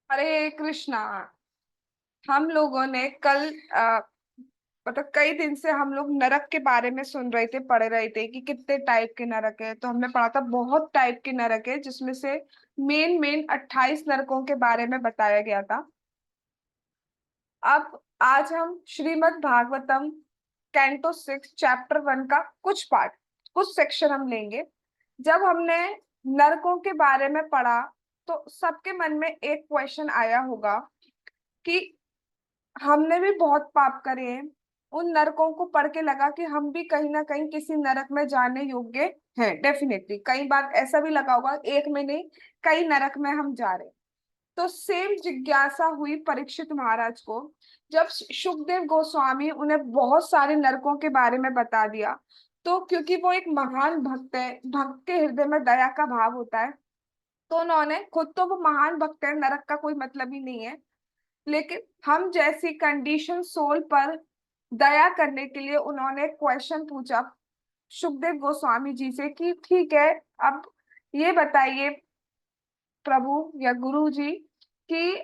हरे कृष्णा। हम लोगों ने कल मतलब कई दिन से हम लोग नरक के बारे में सुन रहे थे, पढ़ रहे थे कि कितने टाइप के नरक है। तो हमने पढ़ा था बहुत टाइप के नरक है, जिसमें से मेन मेन 28 नरकों के बारे में बताया गया था। अब आज हम श्रीमद् भागवतम कैंटो 6 चैप्टर 1 का कुछ पार्ट, कुछ सेक्शन हम लेंगे। जब हमने नरकों के बारे में पढ़ा तो सबके मन में एक क्वेश्चन आया होगा कि हमने भी बहुत पाप करे हैं। उन नरकों को पढ़ के लगा कि हम भी कहीं ना कहीं किसी नरक में जाने योग्य हैं। डेफिनेटली कई बार ऐसा भी लगा होगा, एक में नहीं, कई नरक में हम जा रहे हैं। तो सेम जिज्ञासा हुई परीक्षित महाराज को। जब शुकदेव गोस्वामी उन्हें बहुत सारे नरकों के बारे में बता दिया, तो क्योंकि वो एक महान भक्त है, भक्त के हृदय में दया का भाव होता है, तो उन्होंने, खुद तो वो महान भक्त है, नरक का कोई मतलब ही नहीं है, लेकिन हम जैसी कंडीशन सोल पर दया करने के लिए उन्होंने क्वेश्चन पूछा सुखदेव गोस्वामी जी से कि ठीक है, अब ये बताइए प्रभु या गुरु जी कि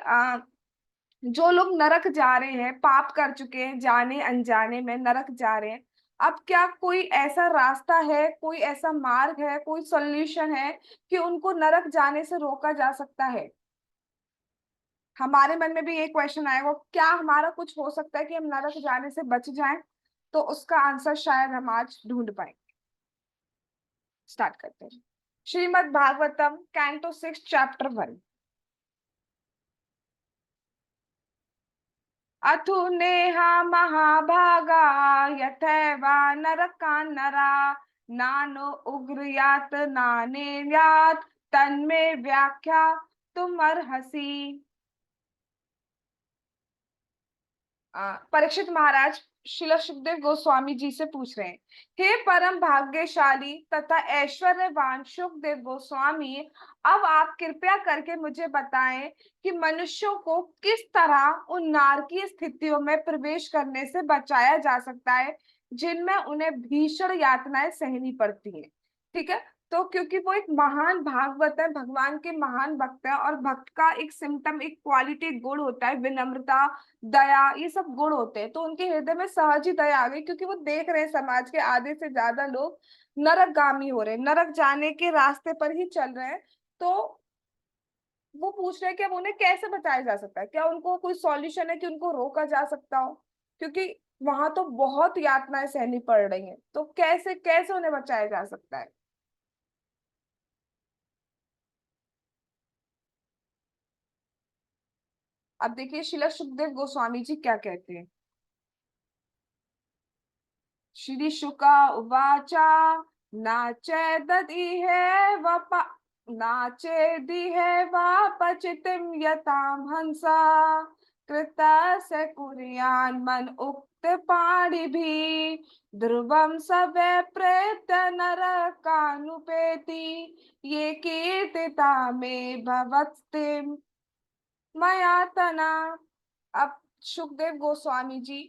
जो लोग नरक जा रहे हैं, पाप कर चुके हैं, जाने अनजाने में नरक जा रहे हैं, अब क्या कोई ऐसा रास्ता है, कोई ऐसा मार्ग है, कोई सॉल्यूशन है कि उनको नरक जाने से रोका जा सकता है? हमारे मन में भी ये क्वेश्चन आएगा, क्या हमारा कुछ हो सकता है कि हम नरक जाने से बच जाएं? तो उसका आंसर शायद हम आज ढूंढ पाएंगे। स्टार्ट करते हैं। Shrimad Bhagavatam canto 6 chapter 1। अथो नेहा महाभागा यथैवा नरका नरा नानो उग्रयात नाने यात तन्मे व्याख्या तुम अर्हसि। परीक्षित महाराज श्रील सुखदेव गोस्वामी जी से पूछ रहे हैं, हे परम भाग्यशाली तथा ऐश्वर्यवान सुखदेव गोस्वामी, अब आप कृपया करके मुझे बताएं कि मनुष्यों को किस तरह उन नारकीय स्थितियों में प्रवेश करने से बचाया जा सकता है जिनमें उन्हें भीषण यातनाएं सहनी पड़ती हैं। ठीक है। तो क्योंकि वो एक महान भागवत है, भगवान के महान भक्त है, और भक्त का एक सिम्टम, एक क्वालिटी, गुण होता है विनम्रता, दया, ये सब गुण होते हैं। तो उनके हृदय में सहज ही दया आ गई, क्योंकि वो देख रहे हैं समाज के आधे से ज्यादा लोग नरकगामी हो रहे हैं, नरक जाने के रास्ते पर ही चल रहे हैं। तो वो पूछ रहे हैं कि अब उन्हें कैसे बचाया जा सकता है, क्या उनको कोई सॉल्यूशन है कि उनको रोका जा सकता हो, क्योंकि वहां तो बहुत यातनाएं सहनी पड़ रही हैं। तो कैसे कैसे उन्हें बचाया जा सकता है? अब देखिए श्रील सुखदेव गोस्वामी जी क्या कहते हैं। श्री शुका उवाचा नाचेदधिः वप नाचेदिह वापचितिं यतां हंसा कृतस्य कुर्यान् मन उक्त पाणिभिः ध्रुवं स वै प्रेत्य नरकानुपेति ये कीर्तिता मे भवत्स्तिं मया तना। अब सुखदेव गोस्वामी जी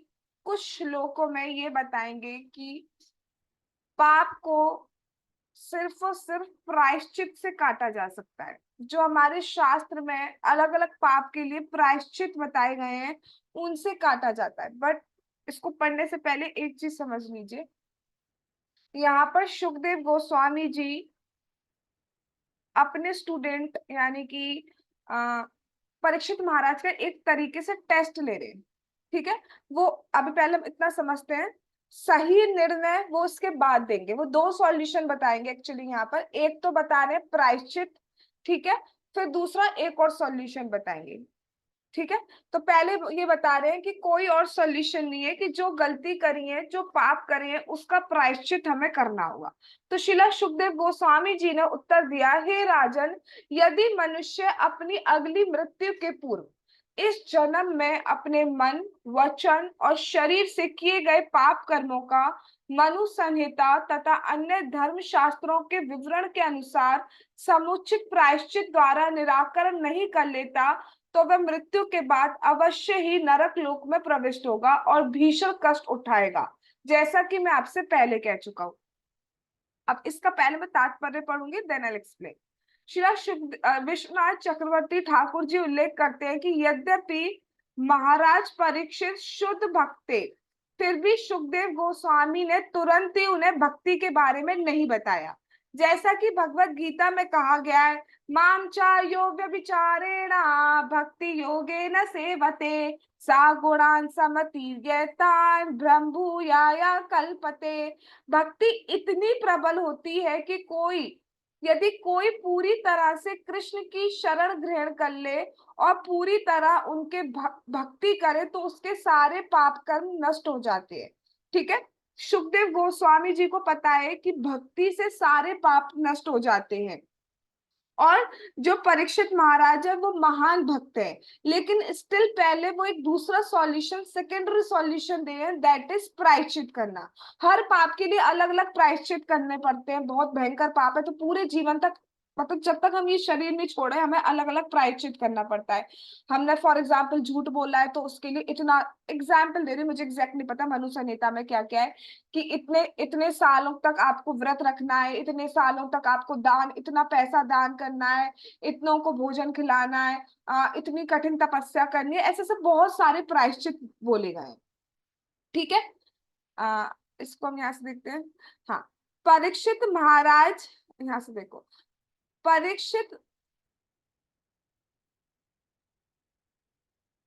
कुछ श्लोकों में ये बताएंगे कि पाप को सिर्फ और सिर्फ प्रायश्चित से काटा जा सकता है। जो हमारे शास्त्र में अलग अलग पाप के लिए प्रायश्चित बताए गए हैं, उनसे काटा जाता है। बट इसको पढ़ने से पहले एक चीज समझ लीजिए, यहाँ पर सुखदेव गोस्वामी जी अपने स्टूडेंट यानी कि परीक्षित महाराज का एक तरीके से टेस्ट ले रहे हैं। ठीक है। वो अभी पहले हम इतना समझते हैं, सही निर्णय वो उसके बाद देंगे। वो दो सॉल्यूशन बताएंगे एक्चुअली यहाँ पर, एक तो बता रहे हैं प्रायश्चित, ठीक है, फिर दूसरा एक और सॉल्यूशन बताएंगे। ठीक है। तो पहले ये बता रहे हैं कि कोई और सॉल्यूशन नहीं है, कि जो गलती करी है, जो पाप करे हैं, उसका प्रायश्चित हमें करना होगा। तो शिला सुखदेव गोस्वामी जी ने उत्तर दिया, हे राजन, यदि मनुष्य अपनी अगली मृत्यु के पूर्व इस जन्म में अपने मन, वचन और शरीर से किए गए पाप कर्मों का मनु संहिता तथा अन्य धर्म शास्त्रों के विवरण के अनुसार समुचित प्रायश्चित द्वारा निराकरण नहीं कर लेता, तो वह मृत्यु के बाद अवश्य ही नरक लोक में प्रविष्ट होगा और भीषण कष्ट उठाएगा, जैसा कि मैं आपसे पहले कह चुका हूं। अब इसका पहले मैं तात्पर्य पढ़ूंगी, देन आई एक्सप्लेन। विश्वनाथ चक्रवर्ती ठाकुर जी उल्लेख करते हैं कि यद्यपि महाराज परीक्षित शुद्ध भक्त थे, फिर भी सुखदेव गोस्वामी ने तुरंत ही उन्हें भक्ति के बारे में नहीं बताया। जैसा कि भगवत गीता में कहा गया है, माम चायो व्यभिचारेण भक्ति योगेन सेवते सा गुणान समतीर्यतान ब्रह्मभूयाय कल्पते। भक्ति इतनी प्रबल होती है कि यदि कोई पूरी तरह से कृष्ण की शरण ग्रहण कर ले और पूरी तरह उनके भक्ति करे तो उसके सारे पाप कर्म नष्ट हो जाते हैं। ठीक है, सुखदेव गोस्वामी जी को पता है कि भक्ति से सारे पाप नष्ट हो जाते हैं। और जो परीक्षित महाराज है वो महान भक्त है, लेकिन स्टिल पहले वो एक दूसरा सॉल्यूशन, सेकेंडरी सॉल्यूशन दे रहे हैं, दैट इज प्रायश्चित करना। हर पाप के लिए अलग अलग प्रायश्चित करने पड़ते हैं, बहुत भयंकर पाप है तो पूरे जीवन तक, मतलब जब तक हम ये शरीर नहीं छोड़े हमें अलग अलग प्रायश्चित करना पड़ता है। हमने फॉर एग्जाम्पल झूठ बोला है तो उसके लिए इतना, एग्जाम्पल दे रही, मुझे एग्जैक्ट नहीं पता मनु संहिता में क्या क्या है, कि इतने इतने सालों तक आपको व्रत रखना है, इतने सालों तक आपको दान, इतना पैसा दान करना है, इतनों को भोजन खिलाना है, इतनी कठिन तपस्या करनी है, ऐसे सब बहुत सारे प्रायश्चित बोले गए हैं। ठीक है, आ, इसको हम यहाँ से देखते हैं। हाँ, परीक्षित महाराज, यहाँ से देखो, परीक्षित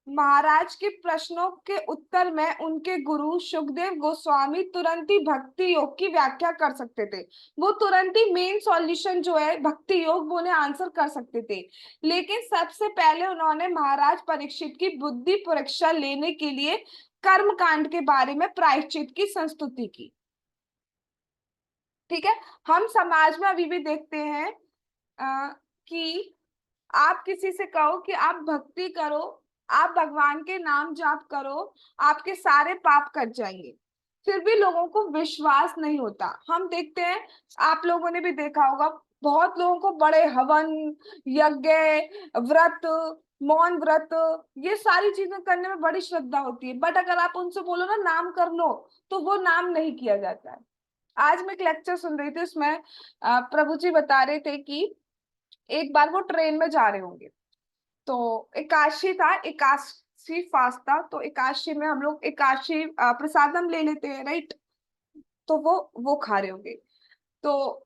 महाराज के प्रश्नों के उत्तर में उनके गुरु सुखदेव गोस्वामी तुरंत ही भक्ति योग की व्याख्या कर सकते थे। वो तुरंत ही मेन सॉल्यूशन जो है भक्ति योग वो उन्हें आंसर कर सकते थे, लेकिन सबसे पहले उन्होंने महाराज परीक्षित की बुद्धि परीक्षा लेने के लिए कर्म कांड के बारे में प्रायश्चित की संस्तुति की। ठीक है, हम समाज में अभी भी देखते हैं कि आप किसी से कहो कि आप भक्ति करो, आप भगवान के नाम जाप करो, आपके सारे पाप कट जाएंगे, फिर भी लोगों को विश्वास नहीं होता। हम देखते हैं, आप लोगों ने भी देखा होगा, बहुत लोगों को बड़े हवन, यज्ञ, व्रत, मौन व्रत, ये सारी चीजें करने में बड़ी श्रद्धा होती है, बट अगर आप उनसे बोलो ना नाम कर लो तो वो नाम नहीं किया जाता है। आज मैं एक लेक्चर सुन रही थी, उसमें प्रभु जी बता रहे थे कि एक बार वो ट्रेन में जा रहे होंगे, तो एकादशी था, एकादशी फास्ट था, तो एकादशी में हम लोग एकादशी प्रसादम ले लेते हैं, राइट। तो वो खा रहे होंगे, तो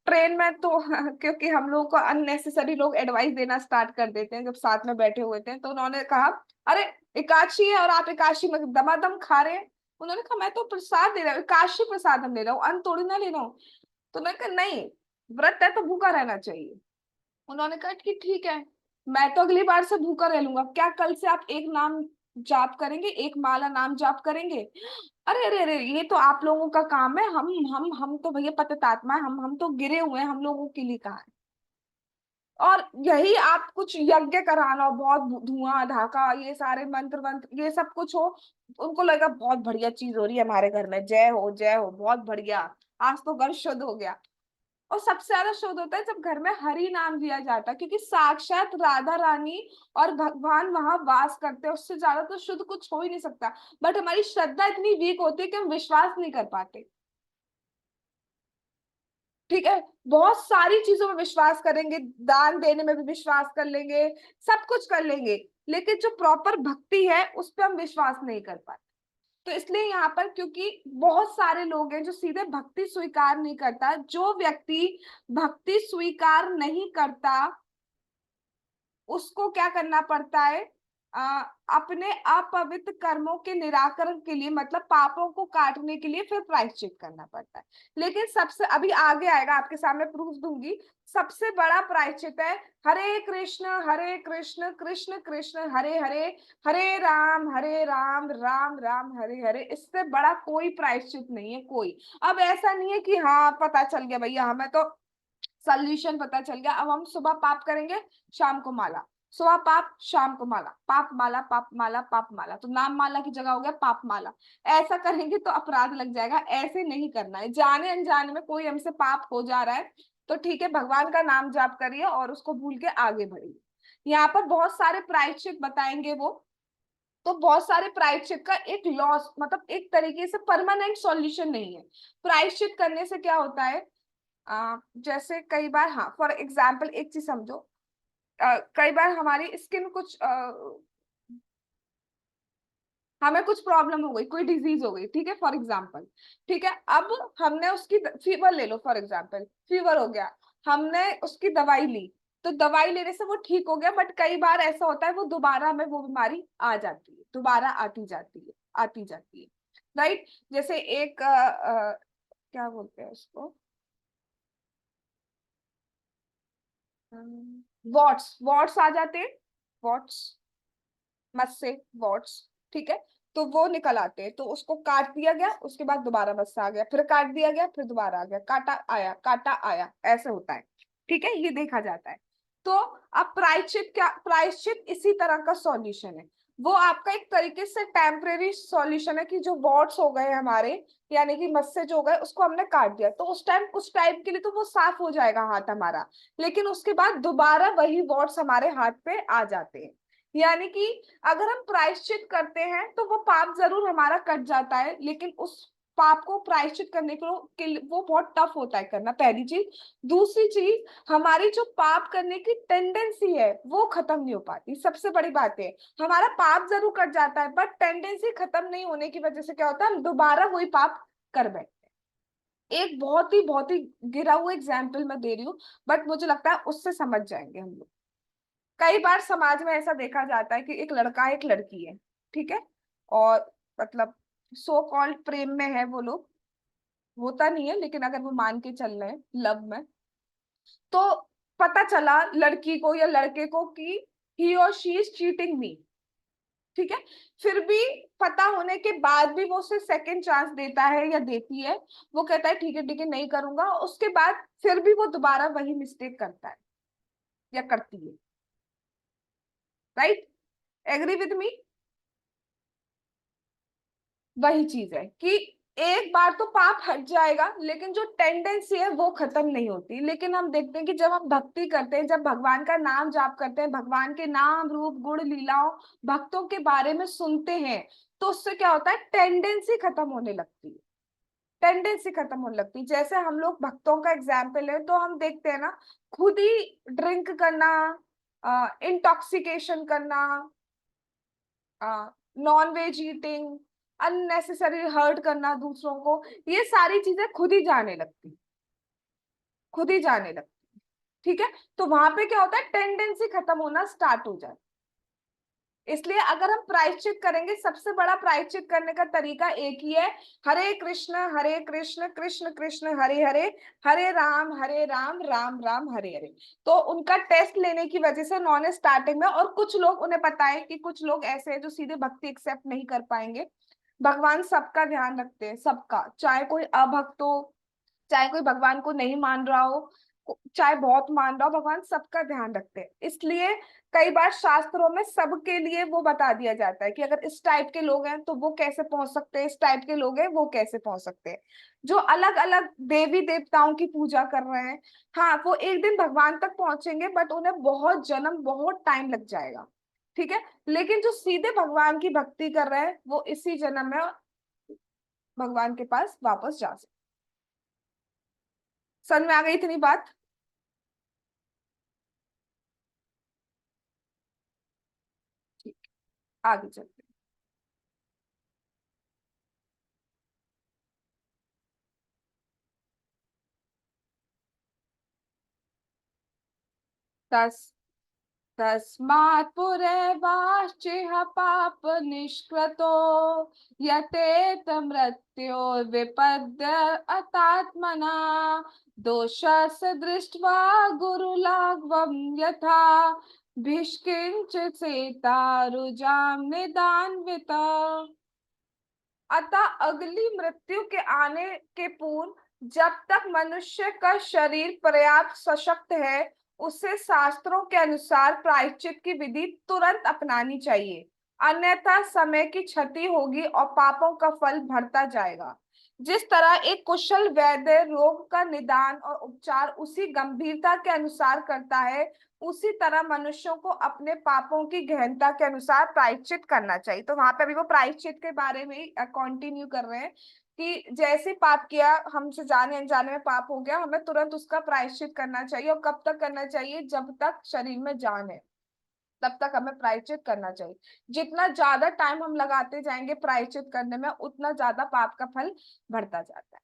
ट्रेन में तो क्योंकि हम लोग को अननेसेसरी लोग एडवाइस देना स्टार्ट कर देते हैं जब साथ में बैठे हुए थे, तो उन्होंने कहा अरे एकादशी है और आप एकादशी में दमादम खा रहे हैं। उन्होंने कहा मैं तो प्रसाद दे रहा हूँ, एकादशी प्रसादम ले रहा हूँ, अन्न थोड़ी ना ले रहा हूँ। तो मैं कहा नहीं, व्रत है तो भूखा रहना चाहिए। उन्होंने कहा कि ठीक है, मैं तो अगली बार से भूखा रह लूंगा, क्या कल से आप एक नाम जाप करेंगे, एक माला नाम जाप करेंगे? अरे अरे अरे, ये तो आप लोगों का काम है, हम तो भैया पतितात्मा है, हम तो गिरे हुए हैं, हम लोगों के लिए कहा है। और यही आप कुछ यज्ञ कराना हो, बहुत धुआं धाका, ये सारे मंत्र वंत्र ये सब कुछ हो, उनको लगेगा बहुत बढ़िया चीज हो रही है हमारे घर में, जय हो जय हो, बहुत बढ़िया, आज तो घर शुद्ध हो गया। और सबसे ज्यादा शुद्ध होता है जब घर में हरि नाम दिया जाता है, क्योंकि साक्षात राधा रानी और भगवान वहां वास करते हैं, उससे ज्यादा तो शुद्ध कुछ हो ही नहीं सकता। बट हमारी श्रद्धा इतनी वीक होती है कि हम विश्वास नहीं कर पाते। ठीक है, बहुत सारी चीजों में विश्वास करेंगे, दान देने में भी विश्वास कर लेंगे, सब कुछ कर लेंगे, लेकिन जो प्रॉपर भक्ति है उस पर हम विश्वास नहीं कर पाते। तो इसलिए यहाँ पर, क्योंकि बहुत सारे लोग हैं जो सीधे भक्ति स्वीकार नहीं करता, जो व्यक्ति भक्ति स्वीकार नहीं करता उसको क्या करना पड़ता है, आ, अपने अपवित्र कर्मों के निराकरण के लिए, मतलब पापों को काटने के लिए फिर प्रायश्चित करना पड़ता है। लेकिन सबसे, अभी आगे आएगा आपके सामने प्रूफ दूंगी, सबसे बड़ा प्रायश्चित है हरे कृष्ण कृष्ण कृष्ण हरे हरे, हरे राम राम राम हरे हरे। इससे बड़ा कोई प्रायश्चित नहीं है कोई। अब ऐसा नहीं है कि हाँ पता चल गया भैया, हमें तो सॉल्यूशन पता चल गया, अब हम सुबह पाप करेंगे शाम को माला, सुबह पाप शाम को माला, पाप माला पाप माला पाप माला, तो नाम माला की जगह हो गया पाप माला। ऐसा करेंगे तो अपराध लग जाएगा, ऐसे नहीं करना है। जाने अनजाने में कोई हमसे पाप हो जा रहा है तो ठीक है, भगवान का नाम जाप करिए और उसको भूल के आगे बढ़िए। यहाँ पर बहुत सारे प्रायश्चित बताएंगे वो, तो बहुत सारे प्रायश्चित का एक लॉस, मतलब एक तरीके से परमानेंट सॉल्यूशन नहीं है। प्रायश्चित करने से क्या होता है, जैसे कई बार, हाँ फॉर एग्जाम्पल एक चीज समझो, कई बार हमारी स्किन कुछ हमें कुछ प्रॉब्लम हो गई, कोई डिजीज हो गई, ठीक है फॉर एग्जाम्पल, ठीक है। अब हमने उसकी फीवर ले लो फॉर एग्जाम्पल, फीवर हो गया, हमने उसकी दवाई ली, तो दवाई लेने से वो ठीक हो गया, बट कई बार ऐसा होता है वो दोबारा हमें वो बीमारी आ जाती है, दोबारा आती जाती है, आती जाती है, राइट। जैसे एक क्या बोलते हैं उसको, वॉट्स, वॉट्स आ जाते हैं, वॉट्स, मस्से से वॉट्स, ठीक है। तो वो निकल आते हैं, तो उसको काट दिया गया, उसके बाद दोबारा मस्सा आ गया, फिर काट दिया गया, फिर दोबारा आ गया, काटा आया, काटा आया, ऐसे होता है, ठीक है, ये देखा जाता है। तो अब प्रायश्चित क्या, प्रायश्चित इसी तरह का सॉल्यूशन है, वो आपका एक तरीके से टेम्परेरी सॉल्यूशन है कि जो वॉट्स हो गए हमारे, यानी कि मस्से जो हो गए, उसको हमने काट दिया, तो उस टाइम कुछ टाइम के लिए तो वो साफ हो जाएगा हाथ हमारा, लेकिन उसके बाद दोबारा वही वॉट्स हमारे हाथ पे आ जाते हैं। यानी कि अगर हम प्रायश्चित करते हैं तो वो पाप जरूर हमारा कट जाता है, लेकिन उस पाप को प्रायश्चित करने के लिए वो बहुत टफ होता है करना, पहली चीज। दूसरी चीज, हमारी जो पाप करने की टेंडेंसी है वो खत्म नहीं हो पाती, सबसे बड़ी बात है। हमारा पाप जरूर कट जाता है, बट टेंडेंसी खत्म नहीं होने की वजह से क्या होता है, हम दोबारा वही पाप कर बैठते हैं। एक बहुत ही गिरा हुआ एग्जाम्पल मैं दे रही हूँ, बट मुझे लगता है उससे समझ जाएंगे हम लोग। कई बार समाज में ऐसा देखा जाता है कि एक लड़का एक लड़की है, ठीक है, और मतलब सो कॉल्ड प्रेम में है वो लोग, होता नहीं है लेकिन अगर वो मान के चल रहे हैं लव में, तो पता चला लड़की को या लड़के को कि ही और शी इज चीटिंग मी, ठीक है। फिर भी पता होने के बाद भी वो उसे सेकंड चांस देता है या देती है, वो कहता है ठीक है नहीं करूंगा, उसके बाद फिर भी वो दोबारा वही मिस्टेक करता है या करती है, राइट, एग्री विद मी। वही चीज है कि एक बार तो पाप हट जाएगा, लेकिन जो टेंडेंसी है वो खत्म नहीं होती। लेकिन हम देखते हैं कि जब हम भक्ति करते हैं, जब भगवान का नाम जाप करते हैं, भगवान के नाम रूप गुण लीलाओं भक्तों के बारे में सुनते हैं, तो उससे क्या होता है, टेंडेंसी खत्म होने लगती है, टेंडेंसी खत्म होने लगती है। जैसे हम लोग भक्तों का एग्जाम्पल है तो हम देखते हैं ना, खुद ही ड्रिंक करना, इंटॉक्सिकेशन करना, non veg eating, unnecessary hurt करना दूसरों को, ये सारी चीजें खुद ही जाने लगती, खुद ही जाने लगती, ठीक है। तो वहां पे क्या होता है, टेंडेंसी खत्म होना स्टार्ट हो जाए। इसलिए अगर हम प्रायश्चित करेंगे, सबसे बड़ा प्रायश्चित करने का तरीका एक ही है, हरे कृष्ण कृष्ण कृष्ण हरे हरे, हरे राम राम राम हरे हरे। तो उनका टेस्ट लेने की वजह से उन्होंने स्टार्टिंग में, और कुछ लोग, उन्हें पता है कि कुछ लोग ऐसे हैं जो सीधे भक्ति एक्सेप्ट नहीं कर पाएंगे, भगवान सबका ध्यान रखते हैं, सबका, चाहे कोई अभक्त हो, चाहे कोई भगवान को नहीं मान रहा हो, चाहे बहुत मान रहा हो, भगवान सबका ध्यान रखते हैं। इसलिए कई बार शास्त्रों में सबके लिए वो बता दिया जाता है कि अगर इस टाइप के लोग हैं तो वो कैसे पहुंच सकते हैं, इस टाइप के लोग हैं वो कैसे पहुंच सकते हैं। जो अलग अलग देवी देवताओं की पूजा कर रहे हैं, हाँ वो एक दिन भगवान तक पहुंचेंगे, बट उन्हें बहुत जन्म, बहुत टाइम लग जाएगा, ठीक है। लेकिन जो सीधे भगवान की भक्ति कर रहे हैं, वो इसी जन्म में भगवान के पास वापस जा सकते। समझ में आ गई इतनी बात? ठीक, आगे चलते हैं। 10, तस्मात् पुरैवाश्चिह पाप निष्कृतो यतेत मृत्यो विपद्य अतात्मना दोषस दृष्ट्वा गुरुलाघ्वं यथा भीष्किञ्चित् सेतारुजां निदान्विता। अतः अगली मृत्यु के आने के पूर्व जब तक मनुष्य का शरीर पर्याप्त सशक्त है, उसे शास्त्रों के अनुसार प्रायश्चित की विधि तुरंत अपनानी चाहिए, अन्यथा समय की क्षति होगी और पापों का फल बढ़ता जाएगा। जिस तरह एक कुशल वैद्य रोग का निदान और उपचार उसी गंभीरता के अनुसार करता है, उसी तरह मनुष्यों को अपने पापों की गहनता के अनुसार प्रायश्चित करना चाहिए। तो वहां पे अभी वो प्रायश्चित के बारे में ही कंटिन्यू कर रहे हैं कि जैसे पाप किया, हमसे जाने अनजाने में पाप हो गया, हमें तुरंत उसका प्रायश्चित करना चाहिए। और कब तक करना चाहिए? जब तक शरीर में जान है, तब तक हमें प्रायश्चित करना चाहिए। जितना ज्यादा टाइम हम लगाते जाएंगे प्रायश्चित करने में, उतना ज्यादा पाप का फल बढ़ता जाता है।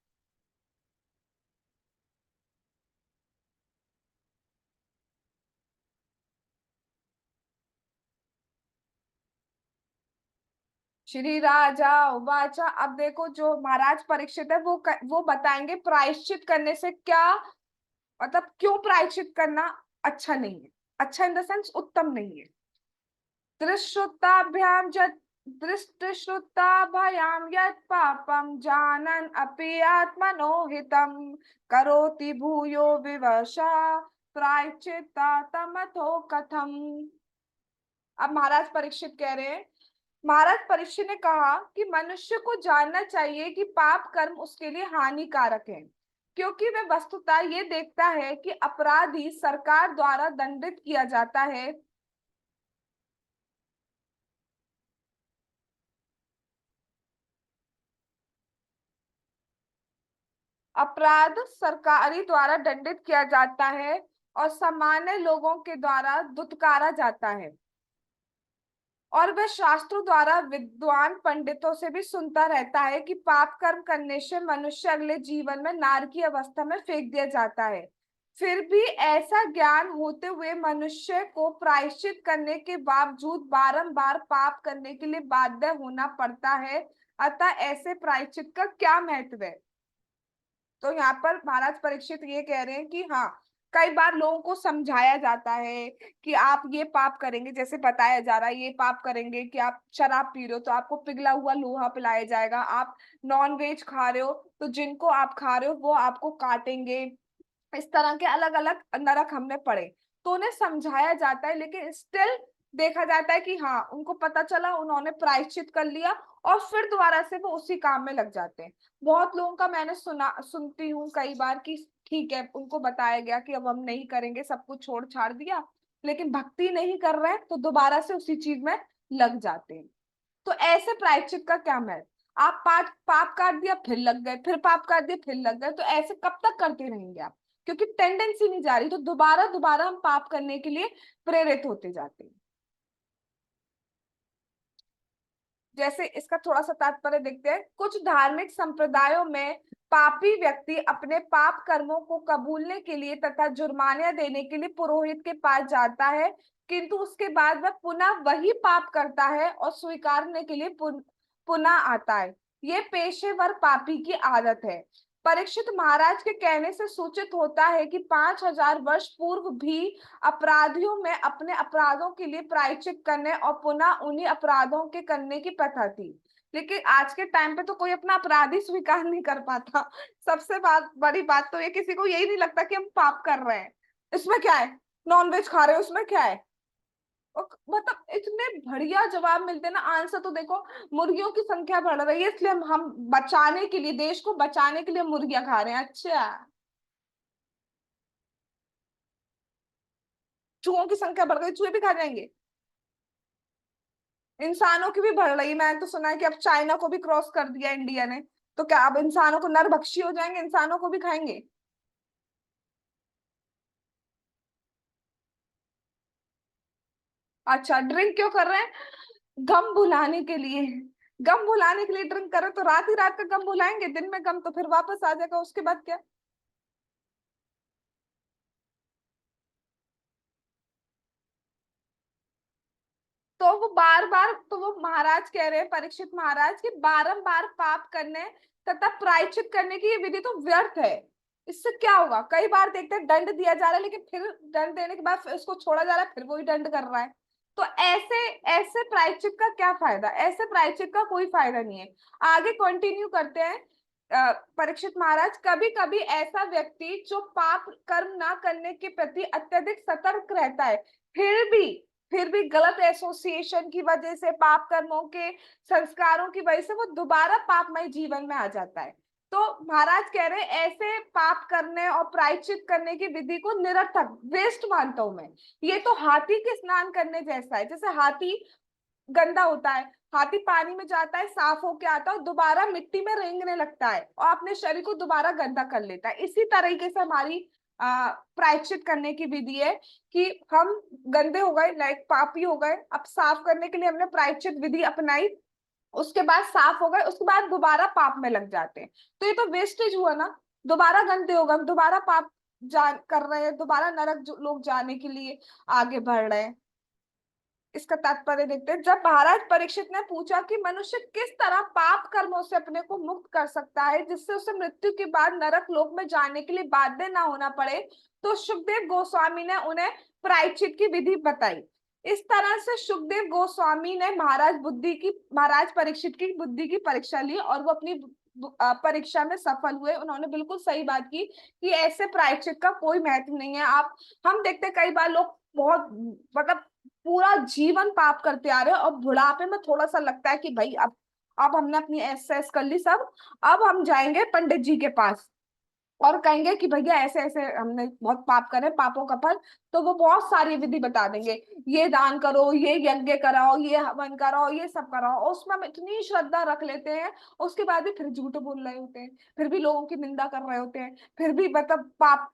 श्री राजा उवाचा। अब देखो, जो महाराज परीक्षित है वो बताएंगे प्रायश्चित करने से क्या, मतलब क्यों प्रायश्चित करना अच्छा नहीं है। अच्छा इन द सेंस उत्तम नहीं है। त्रिश्रुताभ्याम जत दृष्टिश्रुताभयाम यत् पापम जानन अपि आत्मनो हितम करोति भूयो विवशा प्रायश्चित्ता तमथो कथम। अब महाराज परीक्षित कह रहे हैं, महाराज परीक्षित ने कहा कि मनुष्य को जानना चाहिए कि पाप कर्म उसके लिए हानिकारक है, क्योंकि वह वस्तुतः ये देखता है कि अपराधी सरकार द्वारा दंडित किया जाता है। अपराध सरकारी द्वारा दंडित किया जाता है और सामान्य लोगों के द्वारा दुत्कारा जाता है। और वह शास्त्रों द्वारा विद्वान पंडितों से भी सुनता रहता है कि पाप कर्म करने से मनुष्य अगले जीवन में नार की अवस्था में फेंक दिया जाता है। फिर भी ऐसा ज्ञान होते हुए मनुष्य को प्रायश्चित करने के बावजूद बारंबार पाप करने के लिए बाध्य होना पड़ता है। अतः ऐसे प्रायश्चित का क्या महत्व है? तो यहाँ पर महाराज परीक्षित ये कह रहे हैं कि हाँ, कई बार लोगों को समझाया जाता है कि आप ये पाप करेंगे, जैसे बताया जा रहा है ये पाप करेंगे कि आप शराब पी रहे हो तो आपको पिघला हुआ लोहा पिलाया जाएगा, आप नॉन वेज खा रहे हो तो जिनको आप खा रहे हो वो आपको काटेंगे। इस तरह के अलग अलग नरक हमने पढ़े, तो उन्हें समझाया जाता है, लेकिन स्टिल देखा जाता है कि हाँ, उनको पता चला, उन्होंने प्रायश्चित कर लिया और फिर दोबारा से वो उसी काम में लग जाते हैं। बहुत लोगों का मैंने सुनती हूँ कई बार कि ठीक है, उनको बताया गया कि अब हम नहीं करेंगे, सब कुछ छोड़ छाड़ दिया, लेकिन भक्ति नहीं कर रहे हैं तो दोबारा से उसी चीज में लग जाते हैं। तो ऐसे प्रायश्चित का क्या महत्व? आप पाप पाप काट दिया फिर लग गए, फिर पाप काट दिया फिर लग गए, तो ऐसे कब तक करते रहेंगे आप? क्योंकि टेंडेंसी नहीं जा रही, तो दोबारा दोबारा हम पाप करने के लिए प्रेरित होते जाते हैं। जैसे इसका थोड़ा सा तात्पर्य देखते हैं। कुछ धार्मिक संप्रदायों में पापी व्यक्ति अपने पाप कर्मों को कबूलने के लिए तथा जुर्माना देने के लिए पुरोहित के पास जाता है, किंतु उसके बाद वह पुनः वही पाप करता है और स्वीकारने के लिए पुनः आता है। ये पेशेवर पापी की आदत है। परीक्षित महाराज के कहने से सूचित होता है कि 5,000 वर्ष पूर्व भी अपराधियों में अपने अपराधों के लिए प्रायश्चित करने और पुनः उन्हीं अपराधों के करने की प्रथा थी। लेकिन आज के टाइम पे तो कोई अपना अपराधी स्वीकार नहीं कर पाता। सबसे बड़ी बात तो ये, किसी को यही नहीं लगता कि हम पाप कर रहे हैं। इसमें क्या है? नॉनवेज खा रहे हो, उसमें क्या है? मतलब इतने बढ़िया जवाब मिलते हैं ना। आंसर तो देखो, मुर्गियों की संख्या बढ़ रही है इसलिए हम बचाने के लिए, देश को बचाने के लिए मुर्गियां खा रहे हैं। अच्छा, चूहों की संख्या बढ़ गई, चूहे भी खा जाएंगे? इंसानों की भी बढ़ रही है। मैंने तो सुना है कि अब चाइना को भी क्रॉस कर दिया इंडिया ने। तो क्या अब इंसानों को नरभक्षी हो जाएंगे, इंसानों को भी खाएंगे? अच्छा, ड्रिंक क्यों कर रहे हैं? गम भुलाने के लिए। गम भुलाने के लिए ड्रिंक करें तो रात ही रात का गम भुलाएंगे, दिन में गम तो फिर वापस आ जाएगा, उसके बाद क्या? तो वो बार बार, तो वो महाराज कह रहे हैं, परीक्षित महाराज, कि बारंबार पाप करने तथा प्रायश्चित करने की ये विधि तो व्यर्थ है। इससे क्या होगा? कई बार देखते हैं दंड दिया जा रहा है, लेकिन फिर दंड देने के बाद फिर उसको छोड़ा जा रहा है, फिर वही दंड कर रहा है। तो ऐसे ऐसे प्रायश्चित का क्या फायदा? ऐसे प्रायश्चित का कोई फायदा नहीं है। आगे कंटिन्यू करते हैं। परीक्षित महाराज, कभी कभी ऐसा व्यक्ति जो पाप कर्म ना करने के प्रति अत्यधिक सतर्क रहता है, फिर भी फिर भी गलत एसोसिएशन की वजह से, पाप कर्मों के संस्कारों की वजह से वो दोबारा पापमय जीवन में आ जाता है। तो महाराज कह रहे हैं ऐसे पाप करने और प्रायश्चित करने की विधि को निरर्थक, वेस्ट मानता हूं मैं। ये तो हाथी के स्नान करने जैसा है। जैसे हाथी गंदा होता है, हाथी पानी में जाता है, साफ होके आता है और दोबारा मिट्टी में रेंगने लगता है और अपने शरीर को दोबारा गंदा कर लेता है। इसी तरीके से हमारी प्रायश्चित करने की विधि है कि हम गंदे हो गए, लाइक पापी हो गए, अब साफ करने के लिए हमने प्रायश्चित विधि अपनाई, उसके बाद साफ हो गए, उसके बाद दोबारा पाप में लग जाते हैं। तो ये तो वेस्टेज हुआ ना, दोबारा गंदे हो गए, दोबारा पाप कर रहे हैं, दोबारा नरक लोग जाने के लिए आगे बढ़ रहे हैं। इसका तात्पर्य देखते हैं। जब महाराज परीक्षित ने पूछा कि मनुष्य किस तरह पाप कर्मों से अपने को मुक्त कर सकता है जिससे उसे मृत्यु के बाद नरक लोक में जाने के लिए बाध्य ना होना पड़े, तो सुखदेव गोस्वामी ने उन्हें प्रायश्चित की विधि बताई। इस तरह से सुखदेव गोस्वामी ने महाराज परीक्षित की बुद्धि की परीक्षा ली और वो अपनी परीक्षा में सफल हुए। उन्होंने बिल्कुल सही बात की कि ऐसे प्रायश्चित का कोई महत्व नहीं है। आप हम देखते कई बार लोग बहुत मतलब पूरा जीवन पाप करते आ रहे हैं और बुढ़ापे में थोड़ा सा लगता है कि भाई अब हमने अपनी एक्सरसाइज कर ली सब, अब हम जाएंगे पंडित जी के पास और कहेंगे कि भैया ऐसे ऐसे हमने बहुत पाप करे, पापों का फल। तो वो बहुत सारी विधि बता देंगे, ये दान करो, ये यज्ञ कराओ, ये हवन कराओ, ये सब कराओ, और उसमें हम इतनी श्रद्धा रख लेते हैं, उसके बाद भी फिर झूठ बोल रहे होते हैं, फिर भी लोगों की निंदा कर रहे होते हैं, फिर भी मतलब पाप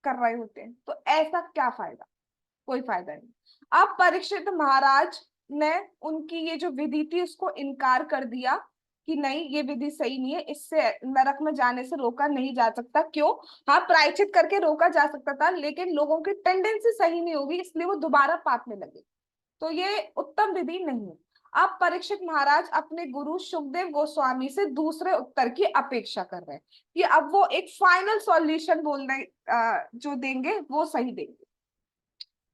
कर रहे होते हैं। तो ऐसा क्या फायदा? कोई फायदा नहीं। अब परीक्षित महाराज ने उनकी ये जो विधि थी उसको इनकार कर दिया कि नहीं, ये विधि सही नहीं है, इससे नरक में जाने से रोका नहीं जा सकता। क्यों? हाँ, प्रायश्चित करके रोका जा सकता था, लेकिन लोगों की टेंडेंसी सही नहीं होगी, इसलिए वो दोबारा पाप में लगे। तो ये उत्तम विधि नहीं है। अब परीक्षित महाराज अपने गुरु सुखदेव गोस्वामी से दूसरे उत्तर की अपेक्षा कर रहे हैं कि अब वो एक फाइनल सॉल्यूशन बोलने जो देंगे वो सही देंगे।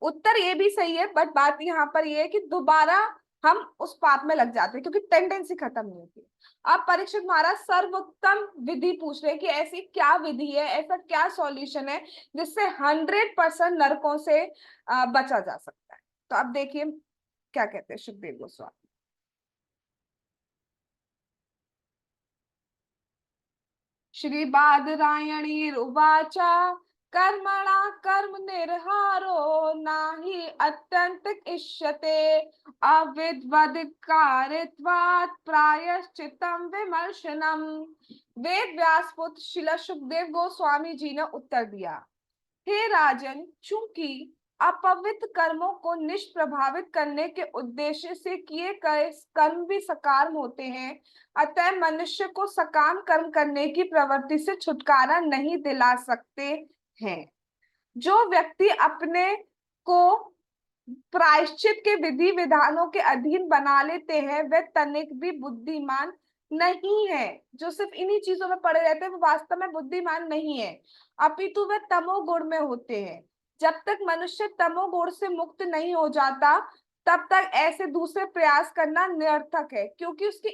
उत्तर ये भी सही है, बट बात यहाँ पर ये है कि दोबारा हम उस पाप में लग जाते हैं क्योंकि टेंडेंसी खत्म नहीं होती। अब परीक्षित महाराज सर्वोत्तम विधि पूछ रहे हैं कि ऐसी क्या विधि है, ऐसा क्या सॉल्यूशन है जिससे 100% नरकों से बचा जा सकता है। तो अब देखिए क्या कहते हैं सुखदेव गोस्वामी। श्री बादरायणी उवाचा कर्मणा कर्म निर्हारो नाही अत्यंत इष्यते अविद्वदिकारित्वात् प्रायश्चित्तम विमर्शनम। वेद व्यास पुत्र शिला सुखदेव गोस्वामी जी ने उत्तर दिया, हे राजन, चूंकि अपवित्र कर्मों को निष्प्रभावित करने के उद्देश्य से किए गए कर्म भी सकाम होते हैं, अतः मनुष्य को सकाम कर्म करने की प्रवृत्ति से छुटकारा नहीं दिला सकते हैं। जो व्यक्ति अपने को प्रायश्चित के विधि विधानों के अधीन बना लेते हैं वह तनिक भी बुद्धिमान नहीं है। जो सिर्फ इन्हीं चीजों में पड़े रहते हैं वो वास्तव में बुद्धिमान नहीं है, अपितु वे तमोगुण में होते हैं। जब तक मनुष्य तमोगुण से मुक्त नहीं हो जाता तब तक ऐसे दूसरे प्रयास करना निरर्थक है, क्योंकि उसकी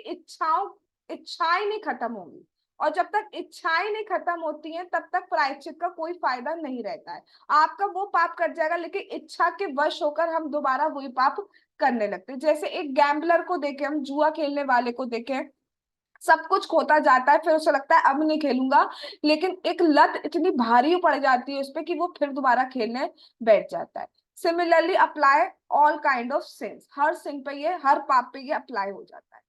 इच्छाएं नहीं खत्म होंगी, और जब तक इच्छाएं नहीं खत्म होती हैं तब तक प्रायश्चित का कोई फायदा नहीं रहता है। आपका वो पाप कट जाएगा, लेकिन इच्छा के वश होकर हम दोबारा वही पाप करने लगते हैं। जैसे एक गैम्बलर को देखें, हम जुआ खेलने वाले को देखें, सब कुछ खोता जाता है, फिर उसे लगता है अब नहीं खेलूंगा, लेकिन एक लत इतनी भारी पड़ जाती है उस पर कि वो फिर दोबारा खेलने बैठ जाता है। Similarly apply all kind of sins, हर सिन पे ये, हर पाप पे ये अप्लाई हो जाता है।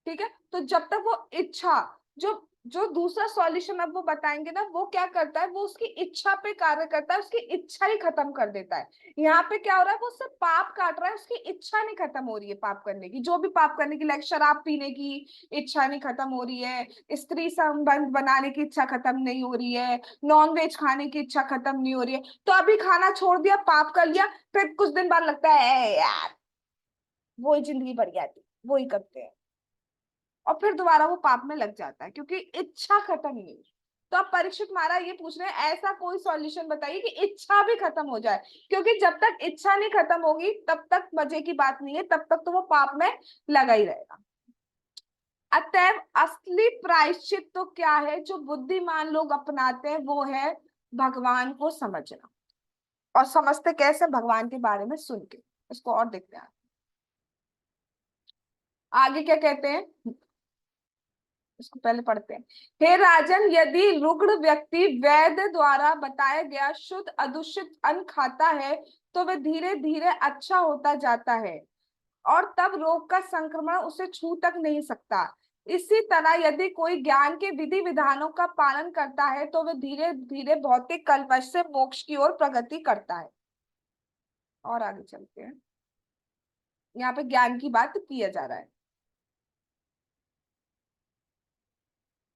ठीक है, तो जब तक वो इच्छा, जो जो दूसरा सॉल्यूशन अब वो बताएंगे ना, वो क्या करता है, वो उसकी इच्छा पे कार्य करता है, उसकी इच्छा ही खत्म कर देता है। यहाँ पे क्या हो रहा है, वो उससे पाप काट रहा है, उसकी इच्छा नहीं खत्म हो रही है पाप करने की, जो भी पाप करने की, लाइक शराब पीने की इच्छा नहीं खत्म हो रही है, स्त्री संबंध बनाने की इच्छा खत्म नहीं हो रही है, नॉन वेज खाने की इच्छा खत्म नहीं हो रही है। तो अभी खाना छोड़ दिया, पाप कर लिया, फिर कुछ दिन बाद लगता है यार वही जिंदगी बढ़िया थी, वही करते हैं, और फिर दोबारा वो पाप में लग जाता है क्योंकि इच्छा खत्म नहीं हुई। तो अब परीक्षित महाराज ये पूछ रहे हैं ऐसा कोई सॉल्यूशन बताइए कि इच्छा भी खत्म हो जाए, क्योंकि जब तक इच्छा नहीं खत्म होगी तब तक मजे की बात नहीं है, तब तक तो वो पाप में लगा ही रहेगा। अतएव असली प्रायश्चित तो क्या है जो बुद्धिमान लोग अपनाते हैं, वो है भगवान को समझना। और समझते कैसे? भगवान के बारे में सुन के। इसको और देखते हैं आगे क्या कहते हैं। इसको पहले पढ़ते हैं। हे राजन, यदि रुग्ण व्यक्ति वैद्य द्वारा बताया गया शुद्ध अदूषित अन्न खाता है तो वह धीरे धीरे अच्छा होता जाता है और तब रोग का संक्रमण उसे छू तक नहीं सकता। इसी तरह यदि कोई ज्ञान के विधि विधानों का पालन करता है तो वह धीरे धीरे भौतिक कल्पश से मोक्ष की ओर प्रगति करता है। और आगे चलते हैं। यहाँ पे ज्ञान की बात किया जा रहा है,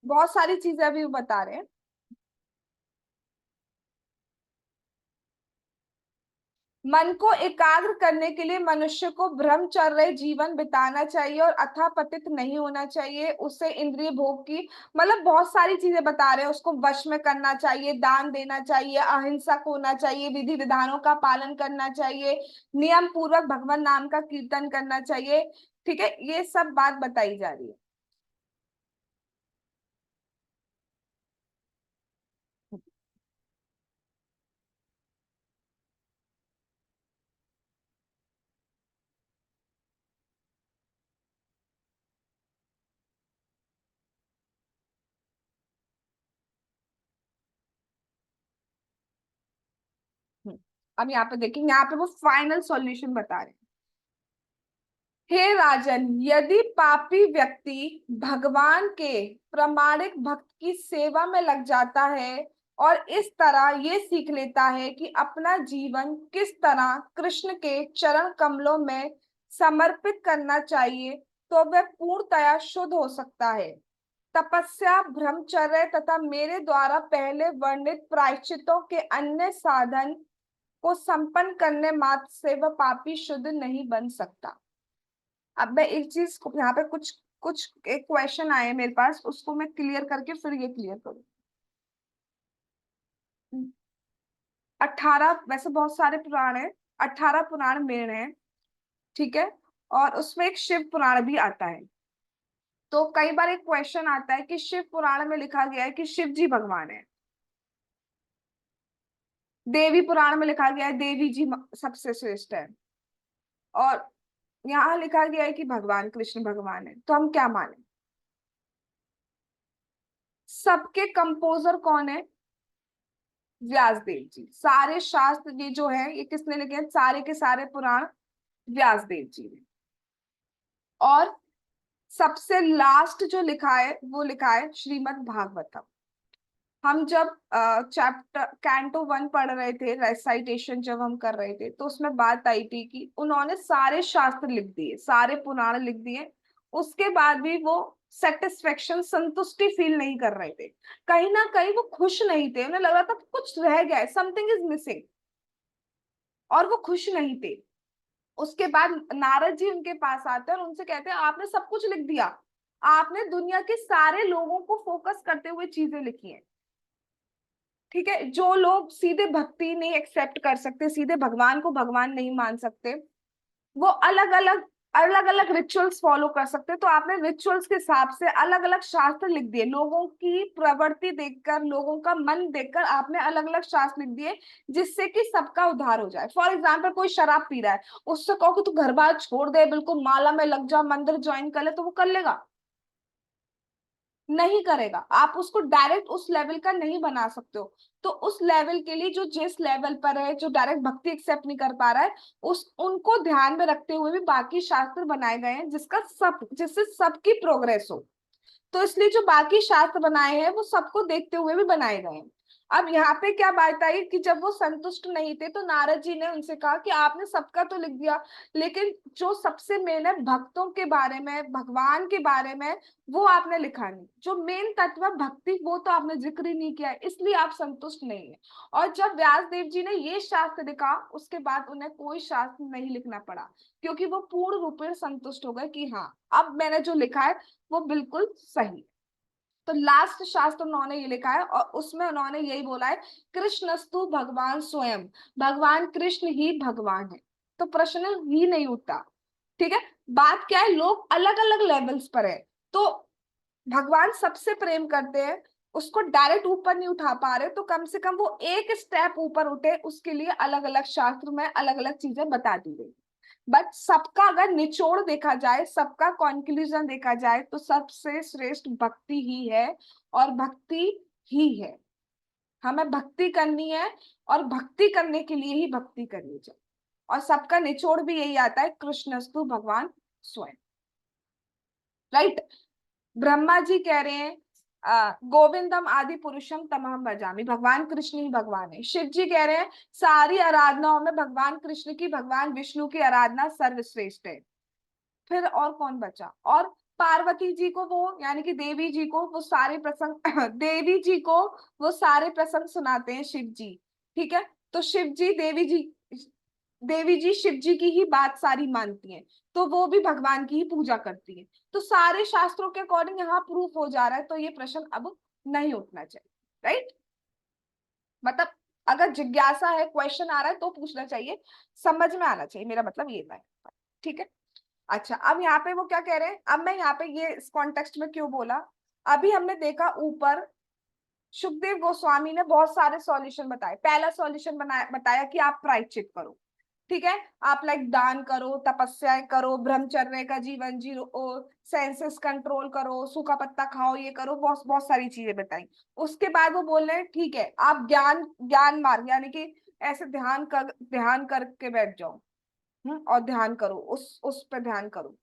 बहुत सारी चीजें अभी बता रहे हैं। मन को एकाग्र करने के लिए मनुष्य को ब्रह्मचर्य जीवन बिताना चाहिए और अथापतित नहीं होना चाहिए। उसे इंद्रिय भोग की, मतलब बहुत सारी चीजें बता रहे हैं। उसको वश में करना चाहिए, दान देना चाहिए, अहिंसक होना चाहिए, विधि विधानों का पालन करना चाहिए, नियम पूर्वक भगवान नाम का कीर्तन करना चाहिए। ठीक है, ये सब बात बताई जा रही है। अब यहाँ पे देखेंगे, यहाँ पे वो फाइनल सॉल्यूशन बता रहे हैं। हे राजन, यदि पापी व्यक्ति भगवान के प्रामाणिक भक्त की सेवा में लग जाता है और इस तरह ये सीख लेता है कि अपना जीवन किस तरह कृष्ण के चरण कमलों में समर्पित करना चाहिए, तो वह पूर्णतया शुद्ध हो सकता है। तपस्या, ब्रह्मचर्य तथा मेरे द्वारा पहले वर्णित प्रायश्चितों के अन्य साधन को संपन्न करने मात्र से वह पापी शुद्ध नहीं बन सकता। अब मैं एक चीज यहाँ पे कुछ कुछ एक क्वेश्चन आए मेरे पास, उसको मैं क्लियर करके फिर ये क्लियर करूँ। 18, वैसे बहुत सारे पुराण है, 18 पुराण मेन है। ठीक है, और उसमें एक शिव पुराण भी आता है। तो कई बार एक क्वेश्चन आता है कि शिव पुराण में लिखा गया है कि शिव जी भगवान है, देवी पुराण में लिखा गया है देवी जी सबसे श्रेष्ठ है, और यहाँ लिखा गया है कि भगवान कृष्ण भगवान है। तो हम क्या माने? सबके कंपोजर कौन है? व्यास देव जी। सारे शास्त्र ये जो है ये किसने लिखे हैं? सारे के सारे पुराण व्यास देव जी ने। और सबसे लास्ट जो लिखा है वो लिखा है श्रीमद् भागवतम। हम जब चैप्टर कैंटो 1 पढ़ रहे थे, रेसाइटेशन जब हम कर रहे थे, तो उसमें बात आई थी कि उन्होंने सारे शास्त्र लिख दिए, सारे पुराण लिख दिए, उसके बाद भी वो सेटिस्फेक्शन, संतुष्टि फील नहीं कर रहे थे। कहीं ना कहीं वो खुश नहीं थे, उन्हें लग रहा था कुछ रह गया है, समथिंग इज मिसिंग, और वो खुश नहीं थे। उसके बाद नारद जी उनके पास आते हैं और उनसे कहते हैं आपने सब कुछ लिख दिया, आपने दुनिया के सारे लोगों को फोकस करते हुए चीजें लिखी हैं। ठीक है, जो लोग सीधे भक्ति नहीं एक्सेप्ट कर सकते, सीधे भगवान को भगवान नहीं मान सकते, वो अलग अलग रिचुअल्स फॉलो कर सकते हैं। तो आपने रिचुअल्स के हिसाब से अलग अलग शास्त्र लिख दिए, लोगों की प्रवृत्ति देखकर, लोगों का मन देखकर आपने अलग अलग शास्त्र लिख दिए, जिससे कि सबका उद्धार हो जाए। फॉर एग्जाम्पल, कोई शराब पी रहा है, उससे कहो कि तू घर बार छोड़ दे, बिल्कुल माला में लग जा, मंदिर ज्वाइन कर ले, तो वो कर लेगा? नहीं करेगा। आप उसको डायरेक्ट उस लेवल का नहीं बना सकते हो। तो उस लेवल के लिए, जो जिस लेवल पर है, जो डायरेक्ट भक्ति एक्सेप्ट नहीं कर पा रहा है, उस उनको ध्यान में रखते हुए भी बाकी शास्त्र बनाए गए हैं, जिससे सबकी प्रोग्रेस हो। तो इसलिए जो बाकी शास्त्र बनाए हैं वो सबको देखते हुए भी बनाए गए हैं। अब यहाँ पे क्या बात आई कि जब वो संतुष्ट नहीं थे तो नारद जी ने उनसे कहा कि आपने सबका तो लिख दिया, लेकिन जो सबसे मेन है भक्तों के बारे में, भगवान के बारे में, वो आपने लिखा नहीं। जो मेन तत्व है भक्ति, वो तो आपने जिक्र ही नहीं किया है, इसलिए आप संतुष्ट नहीं है। और जब व्यास देव जी ने ये शास्त्र लिखा, उसके बाद उन्हें कोई शास्त्र नहीं लिखना पड़ा, क्योंकि वो पूर्ण रूप से संतुष्ट हो गए कि हाँ, अब मैंने जो लिखा है वो बिल्कुल सही है। तो लास्ट शास्त्र उन्होंने ये लिखा है और उसमें उन्होंने यही बोला है, कृष्णस्तु भगवान स्वयं, भगवान कृष्ण ही भगवान है। तो प्रश्न ही नहीं उठता। ठीक है, बात क्या है, लोग अलग अलग लेवल्स पर है। तो भगवान सबसे प्रेम करते हैं, उसको डायरेक्ट ऊपर नहीं उठा पा रहे, तो कम से कम वो एक स्टेप ऊपर उठे, उसके लिए अलग अलग शास्त्र में अलग अलग चीजें बता दी गई। बट सबका अगर निचोड़ देखा जाए, सबका कॉन्क्लूजन देखा जाए, तो सबसे श्रेष्ठ भक्ति ही है, और भक्ति ही है। हमें भक्ति करनी है, और भक्ति करने के लिए ही भक्ति करनी चाहिए, और सबका निचोड़ भी यही आता है, कृष्णस्तु भगवान स्वयं। राइट। ब्रह्मा जी कह रहे हैं गोविंदम आदि पुरुषम तमहम भजामि, भगवान कृष्ण ही भगवान है। शिव जी कह रहे हैं सारी आराधनाओं में भगवान कृष्ण की, भगवान विष्णु की आराधना सर्वश्रेष्ठ है। फिर और कौन बचा? और पार्वती जी को वो, यानी कि देवी जी को वो सारे प्रसंग देवी जी को वो सारे प्रसंग सुनाते हैं शिव जी। ठीक है, तो शिव जी देवी जी शिव जी की ही बात सारी मानती हैं, तो वो भी भगवान की ही पूजा करती है। तो सारे शास्त्रों के अकॉर्डिंग यहाँ प्रूफ हो जा रहा है, तो ये प्रश्न अब नहीं उठना चाहिए। राइट। मतलब अगर जिज्ञासा है, क्वेश्चन आ रहा है, तो पूछना चाहिए, समझ में आना चाहिए, मेरा मतलब ये था। ठीक है। अच्छा, अब यहाँ पे वो क्या कह रहे हैं, अब मैं यहाँ पे ये इस कॉन्टेक्स्ट में क्यों बोला, अभी हमने देखा ऊपर सुखदेव गोस्वामी ने बहुत सारे सॉल्यूशन बताए। पहला सॉल्यूशन बताया कि आप प्रायश्चित करो। ठीक है, आप लाइक दान करो, तपस्याएं करो, ब्रह्मचर्य का जीवन जियो, सेंसेस कंट्रोल करो, सूखा पत्ता खाओ, ये करो, बहुत बहुत सारी चीजें बताई। उसके बाद वो बोल रहे हैं ठीक है, आप ज्ञान ज्ञान मार्ग, यानी कि ऐसे ध्यान करके बैठ जाओ। और ध्यान करो, उस पर ध्यान करो।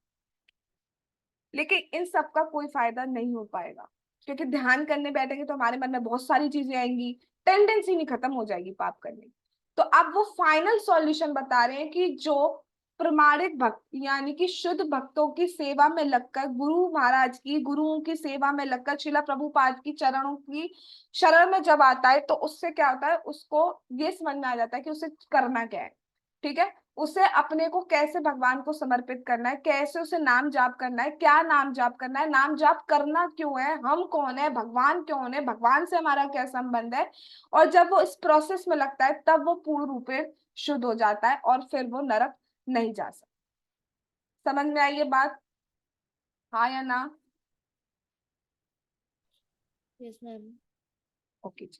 लेकिन इन सब का कोई फायदा नहीं हो पाएगा, क्योंकि ध्यान करने बैठेंगे तो हमारे मन में बहुत सारी चीजें आएंगी, टेंडेंसी नहीं खत्म हो जाएगी पाप करने की। तो अब वो फाइनल सॉल्यूशन बता रहे हैं कि जो प्रमाणिक भक्त, यानी कि शुद्ध भक्तों की सेवा में लगकर, गुरु महाराज की, गुरुओं की सेवा में लगकर, शिला प्रभुपाद की चरणों की शरण में जब आता है, तो उससे क्या होता है, उसको ये समझ में आ जाता है कि उसे करना क्या है। ठीक है, उसे अपने को कैसे भगवान को समर्पित करना है, कैसे उसे नाम जाप करना है, क्या नाम जाप करना है, नाम जाप करना क्यों है, हम कौन है, भगवान कौन है, भगवान से हमारा क्या संबंध है। और जब वो इस प्रोसेस में लगता है, तब वो पूर्ण रूप से शुद्ध हो जाता है, और फिर वो नरक नहीं जा सकता। समझ में आई ये बात? हाँ या ना? Yes ma'am. ओके जी।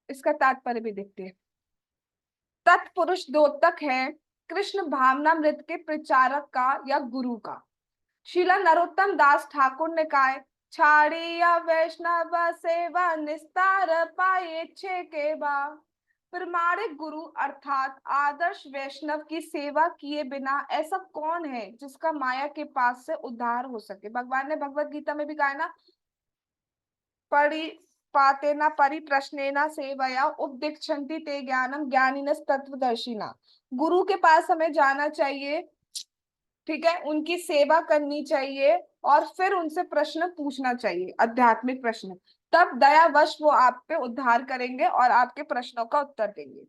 इसका तात्पर्य भी देखते हैं। तत्पुरुष द्योतक है कृष्ण भावनामृत के प्रचारक का या गुरु का। शिला नरोत्तम दास ठाकुर ने कहा है, छाड़िया वैष्णव सेवा निस्तार पाए छे के बा। प्रमाणिक गुरु अर्थात आदर्श वैष्णव की सेवा किए बिना ऐसा कौन है जिसका माया के पास से उद्धार हो सके। भगवान ने भगवत गीता में भी कहा है ना, परि पातेना परिप्रश्नेना सेवया उपदिक्षन्ति ते ज्ञानम ज्ञानिनस तत्वदर्शिना। गुरु के पास हमें जाना चाहिए, ठीक है, उनकी सेवा करनी चाहिए, और फिर उनसे प्रश्न पूछना चाहिए, आध्यात्मिक प्रश्न। तब दयावश वो आप पे उद्धार करेंगे और आपके प्रश्नों का उत्तर देंगे।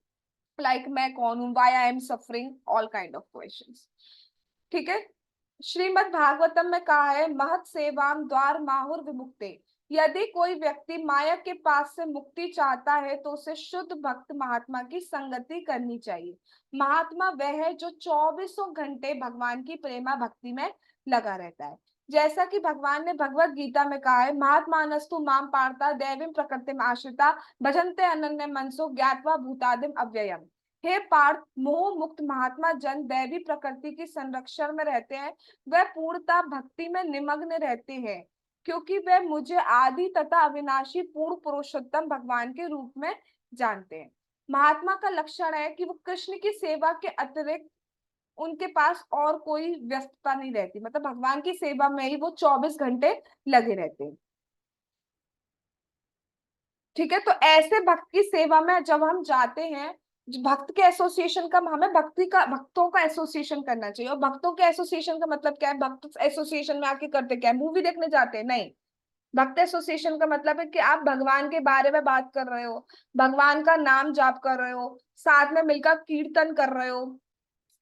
लाइक मैं कौन हूं, why I am suffering, all kind of questions. ठीक है। श्रीमद् भागवतम में कहा है, महत सेवाम द्वार माहुर विमुक्ते। यदि कोई व्यक्ति माया के पास से मुक्ति चाहता है, तो उसे शुद्ध भक्त महात्मा की संगति करनी चाहिए। महात्मा वह है जो 24 घंटे भगवान की प्रेमा भक्ति में लगा रहता है। जैसा कि भगवान ने भगवत गीता में कहा है, महात्मानस्तु माम पार्था दैवीं प्रकृतिम आश्रिता भजन्ते अनन्य मनसो ज्ञात्वा भूतादिम अव्ययम। हे पार्थ, मोह मुक्त महात्मा जन दैवी प्रकृति की संरक्षण में रहते हैं। वह पूर्णता भक्ति में निमग्न रहते हैं, क्योंकि वह मुझे आदि तथा अविनाशी पूर्ण पुरुषोत्तम भगवान के रूप में जानते हैं। महात्मा का लक्षण है कि वो कृष्ण की सेवा के अतिरिक्त उनके पास और कोई व्यस्तता नहीं रहती, मतलब भगवान की सेवा में ही वो 24 घंटे लगे रहते हैं। ठीक है, तो ऐसे भक्त की सेवा में जब हम जाते हैं, भक्त के एसोसिएशन का, हमें भक्ति का, भक्तों का एसोसिएशन करना चाहिए। और भक्तों के एसोसिएशन का मतलब क्या है, भक्त एसोसिएशन में आके करते क्या है, मूवी देखने जाते हैं? नहीं। भक्त एसोसिएशन का मतलब है कि आप भगवान के बारे में बात कर रहे हो, भगवान का नाम जाप कर रहे हो, साथ में मिलकर कीर्तन कर रहे हो।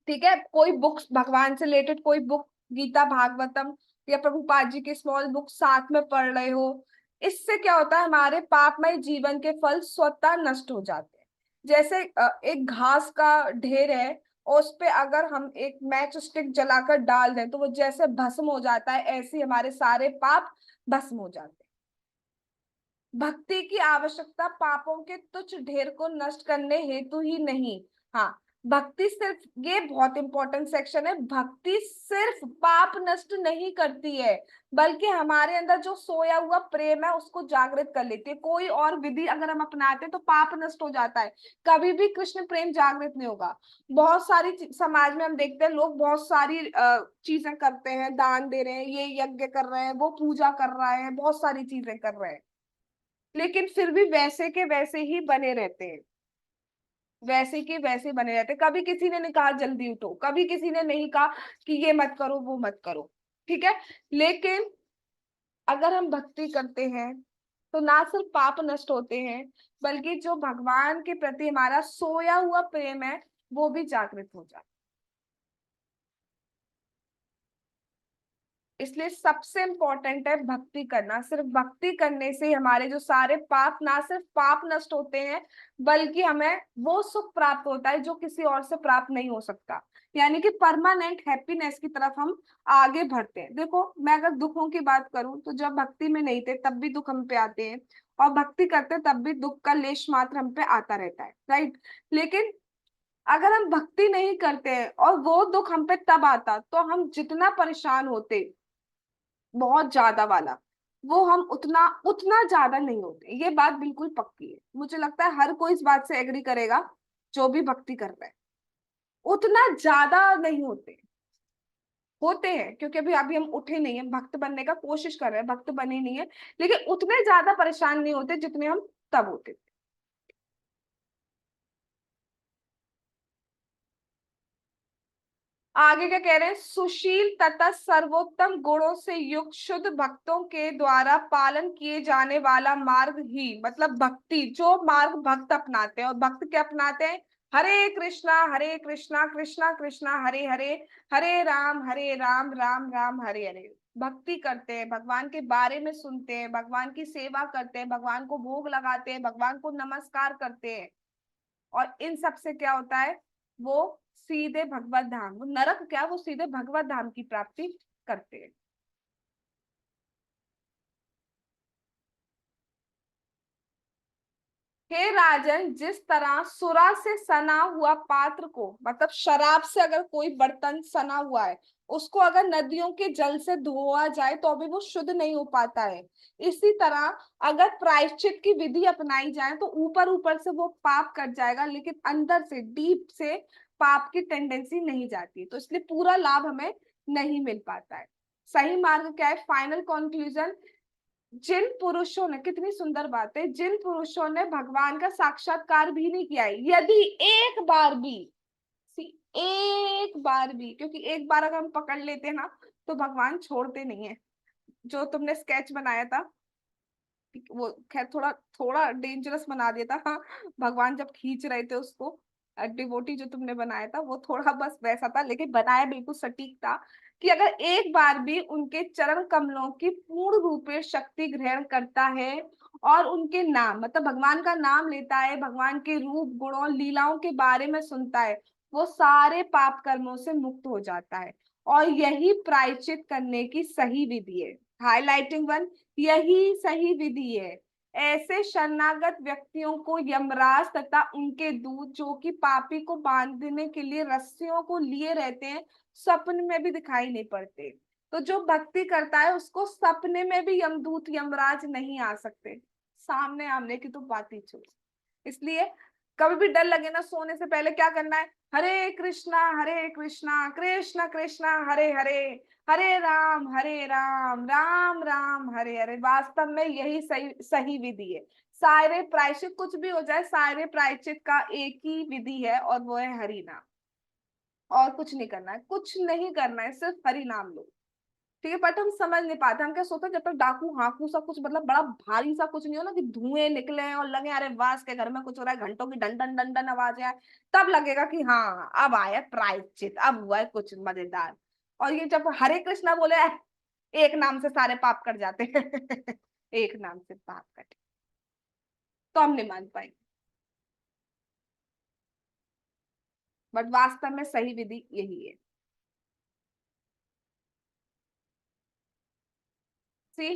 ठीक है, कोई बुक्स भगवान से रिलेटेड, कोई बुक, गीता, भागवतम या प्रभुपाद जी के स्मॉल बुक साथ में पढ़ रहे हो। इससे क्या होता है, हमारे पापमय जीवन के फल स्वतः नष्ट हो जाते हैं। जैसे एक घास का ढेर है, और उस पे अगर हम एक मैच स्टिक जलाकर डाल दें, तो वो जैसे भस्म हो जाता है, ऐसे ही हमारे सारे पाप भस्म हो जाते हैं। भक्ति की आवश्यकता पापों के तुच्छ ढेर को नष्ट करने हेतु ही नहीं। हाँ, भक्ति सिर्फ, ये बहुत इंपॉर्टेंट सेक्शन है, भक्ति सिर्फ पाप नष्ट नहीं करती है, बल्कि हमारे अंदर जो सोया हुआ प्रेम है उसको जागृत कर लेती है। कोई और विधि अगर हम अपनाते हैं तो पाप नष्ट हो जाता है, कभी भी कृष्ण प्रेम जागृत नहीं होगा। बहुत सारी समाज में हम देखते हैं, लोग बहुत सारी चीजें करते हैं, दान दे रहे हैं, ये यज्ञ कर रहे हैं, वो पूजा कर रहे हैं, बहुत सारी चीजें कर रहे हैं, लेकिन फिर भी वैसे के वैसे ही बने रहते हैं, वैसे के वैसे बने रहते हैं। कभी किसी ने नहीं कहा जल्दी उठो, कभी किसी ने नहीं कहा कि ये मत करो वो मत करो, ठीक है। लेकिन अगर हम भक्ति करते हैं तो ना सिर्फ पाप नष्ट होते हैं, बल्कि जो भगवान के प्रति हमारा सोया हुआ प्रेम है वो भी जागृत हो जाता है। इसलिए सबसे इंपॉर्टेंट है भक्ति करना। सिर्फ भक्ति करने से हमारे जो सारे पाप, ना सिर्फ पाप नष्ट होते हैं, बल्कि हमें वो सुख प्राप्त होता है जो किसी और से प्राप्त नहीं हो सकता। यानी कि परमानेंट हैप्पीनेस की तरफ हम आगे बढ़ते हैं। देखो, मैं अगर दुखों की बात करूं तो जब भक्ति में नहीं थे तब भी दुख हम पे आते हैं, और भक्ति करते तब भी दुख का लेश मात्र हम पे आता रहता है, राइट। लेकिन अगर हम भक्ति नहीं करते हैं और वो दुख हम पे तब आता, तो हम जितना परेशान होते, बहुत ज्यादा वाला, वो हम उतना उतना ज्यादा नहीं होते। ये बात बिल्कुल पक्की है, मुझे लगता है हर कोई इस बात से एग्री करेगा जो भी भक्ति कर रहा है। उतना ज्यादा नहीं होते, होते हैं क्योंकि अभी अभी हम उठे नहीं है, भक्त बनने का कोशिश कर रहे हैं, भक्त बने नहीं है, लेकिन उतने ज्यादा परेशान नहीं होते जितने हम तब होते थे। आगे क्या कह रहे हैं, सुशील तथा सर्वोत्तम गुणों से युक्त शुद्ध भक्तों के द्वारा पालन किए जाने वाला मार्ग ही, मतलब भक्ति, जो मार्ग भक्त अपनाते हैं, और भक्त क्या अपनाते हैं, हरे कृष्णा कृष्णा कृष्णा हरे हरे, हरे राम राम राम हरे हरे। भक्ति करते हैं, भगवान के बारे में सुनते हैं, भगवान की सेवा करते हैं, भगवान को भोग लगाते हैं, भगवान को नमस्कार करते हैं, और इन सब से क्या होता है, वो सीधे भगवत धाम, वो नरक क्या, वो सीधे भगवत धाम की प्राप्ति करते हैं। हे राजन, जिस तरह सुरा से सना हुआ पात्र को, मतलब शराब से अगर कोई बर्तन सना हुआ है, उसको अगर नदियों के जल से धोआ जाए तो भी वो शुद्ध नहीं हो पाता है, इसी तरह अगर प्रायश्चित की विधि अपनाई जाए तो ऊपर ऊपर से वो पाप कट जाएगा, लेकिन अंदर से डीप से पाप की टेंडेंसी नहीं जाती, तो इसलिए पूरा लाभ हमें नहीं मिल पाता है। सही मार्ग क्या है, फाइनल कंक्लूजन, जिन पुरुषों ने, कितनी सुंदर बात है, जिन पुरुषों ने भगवान का साक्षात्कार भी नहीं किया है, यदि एक बार भी, एक बार भी, क्योंकि एक बार अगर हम पकड़ लेते हैं ना तो भगवान छोड़ते नहीं है। जो तुमने स्केच बनाया था, वो खैर थोड़ा थोड़ा डेंजरस बना दिया था, हाँ, भगवान जब खींच रहे थे उसको, डिवोटी जो तुमने बनाया था वो थोड़ा बस वैसा था, लेकिन बनाया बिल्कुल सटीक था, कि अगर एक बार भी उनके चरण कमलों की पूर्ण रूपे शक्ति ग्रहण करता है और उनके नाम, मतलब भगवान का नाम लेता है, भगवान के रूप गुणों लीलाओं के बारे में सुनता है, वो सारे पाप कर्मों से मुक्त हो जाता है। और यही प्रायश्चित करने की सही विधि है, हाईलाइटिंग वन, यही सही विधि है। ऐसे शरणागत व्यक्तियों को यमराज तथा उनके दूत, जो कि पापी को बांधने के लिए रस्सियों को लिए रहते हैं, सपने में भी दिखाई नहीं पड़ते। तो जो भक्ति करता है उसको सपने में भी यमदूत यमराज नहीं आ सकते, सामने आमने की तो बात ही छोड़। इसलिए कभी भी डर लगे ना, सोने से पहले क्या करना है, हरे कृष्णा कृष्ण कृष्ण हरे हरे, हरे राम राम राम हरे हरे। वास्तव में यही सही सही विधि है। सारे प्रायश्चित, कुछ भी हो जाए, सारे प्रायश्चित का एक ही विधि है, और वो है हरि नाम। और कुछ नहीं करना है, कुछ नहीं करना है, सिर्फ हरि नाम लो, ठीक है। बट हम समझ नहीं पाते, हम क्या सोचते हैं, जब तक डाकू हाकू सा कुछ, मतलब बड़ा भारी सा कुछ नहीं हो ना, कि धुएं निकले और लगे अरे वास के घर में कुछ हो रहा है, घंटों की डन डन डन डन आवाज आए, तब लगेगा कि हाँ अब आया प्रायश्चित, अब हुआ है कुछ मजेदार। और ये जब हरे कृष्णा बोले, एक नाम से सारे पाप कट जाते हैं एक नाम से पाप कटे, तो हम नहीं मान पाएंगे। बट वास्तव में सही विधि यही है। सी,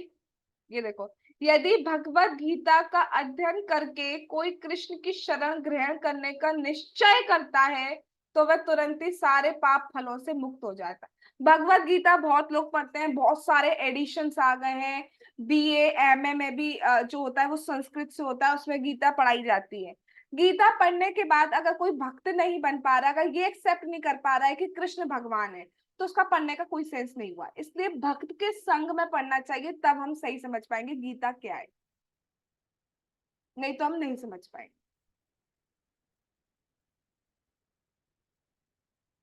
ये देखो, यदि भगवत गीता का अध्ययन करके कोई कृष्ण की शरण ग्रहण करने का निश्चय करता है तो वह तुरंत ही सारे पाप फलों से मुक्त हो जाता है। भगवत गीता बहुत लोग पढ़ते हैं, बहुत सारे एडिशंस आ गए हैं। बीए एमए में भी जो होता है वो संस्कृत से होता है, उसमें गीता पढ़ाई जाती है। गीता पढ़ने के बाद अगर कोई भक्त नहीं बन पा रहा, अगर ये एक्सेप्ट नहीं कर पा रहा है कि कृष्ण भगवान है, तो उसका पढ़ने का कोई सेंस नहीं हुआ। इसलिए भक्त के संग में पढ़ना चाहिए, तब हम सही समझ पाएंगे गीता क्या है, नहीं तो हम नहीं समझ पाएंगे।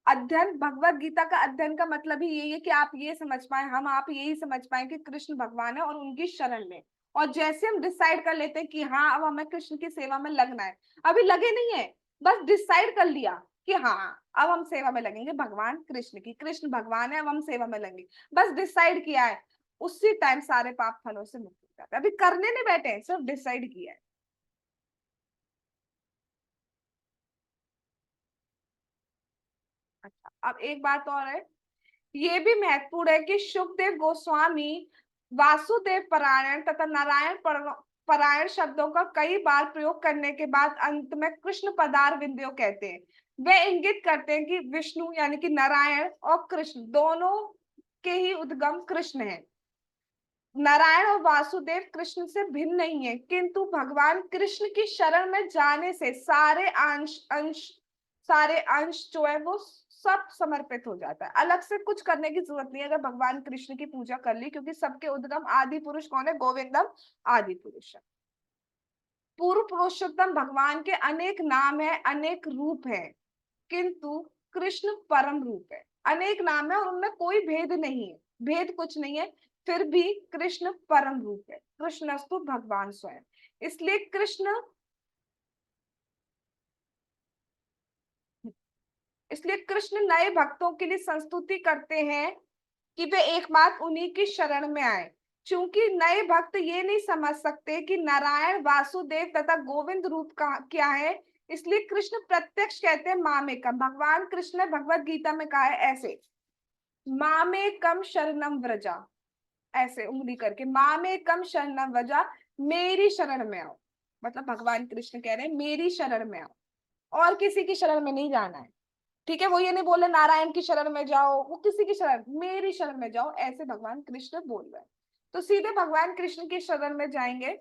अध्ययन, भगवत गीता का अध्ययन का मतलब ही यही है कि आप ये समझ पाए, हम आप यही समझ पाए कि कृष्ण भगवान है और उनकी शरण में। और जैसे हम डिसाइड कर लेते हैं कि हाँ अब हमें कृष्ण की सेवा में लगना है, अभी लगे नहीं है, बस डिसाइड कर लिया कि हाँ अब हम सेवा में लगेंगे भगवान कृष्ण की, कृष्ण भगवान है अब हम सेवा में लगेंगे, बस डिसाइड किया है, उसी टाइम सारे पाप फलों से मुक्त हो जाते हैं। अभी करने नहीं बैठे हैं, सिर्फ डिसाइड किया है। अच्छा, अब एक बात और है, ये भी महत्वपूर्ण है कि शुकदेव गोस्वामी वासुदेव परायण तथा नारायण परायण शब्दों का कई बार प्रयोग करने के बाद अंत में कृष्ण पदार विंध्यो कहते हैं। वे इंगित करते हैं कि विष्णु यानी कि नारायण और कृष्ण दोनों के ही उद्गम कृष्ण है। नारायण और वासुदेव कृष्ण से भिन्न नहीं है, किंतु भगवान कृष्ण की शरण में जाने से सारे अंश जो है वो सब समर्पित हो जाता है। अलग से कुछ करने की जरूरत नहीं है अगर भगवान कृष्ण की पूजा कर ली, क्योंकि सबके उद्गम आदि पुरुष कौन है? गोविंदम आदि पुरुष है। पूर्व पुरुषोत्तम भगवान के अनेक नाम है, अनेक रूप है, किंतु कृष्ण परम रूप है। अनेक नाम है और उनमें कोई भेद नहीं है, भेद कुछ नहीं है, फिर भी कृष्ण परम रूप है। कृष्णस्तु भगवान स्वयं। इसलिए कृष्ण, इसलिए कृष्ण नए भक्तों के लिए संस्तुति करते हैं कि वे एक बात उन्हीं की शरण में आए। क्योंकि नए भक्त ये नहीं समझ सकते कि नारायण वासुदेव तथा गोविंद रूप का क्या है, इसलिए कृष्ण प्रत्यक्ष कहते हैं मामेकम। भगवान कृष्ण ने भगवत गीता में कहा है ऐसे, मामेकम शरणम व्रजा, ऐसे उंगली करके, मामेकम शरणम व्रजा, मेरी शरण में आओ। मतलब भगवान कृष्ण कह रहे हैं मेरी शरण में आओ, और किसी की शरण में नहीं जाना है। ठीक है, वो ये नहीं बोले नारायण की शरण में जाओ, वो किसी की शरण, मेरी शरण में जाओ, ऐसे भगवान कृष्ण बोल रहे हैं। तो सीधे भगवान कृष्ण की शरण में जाएंगे।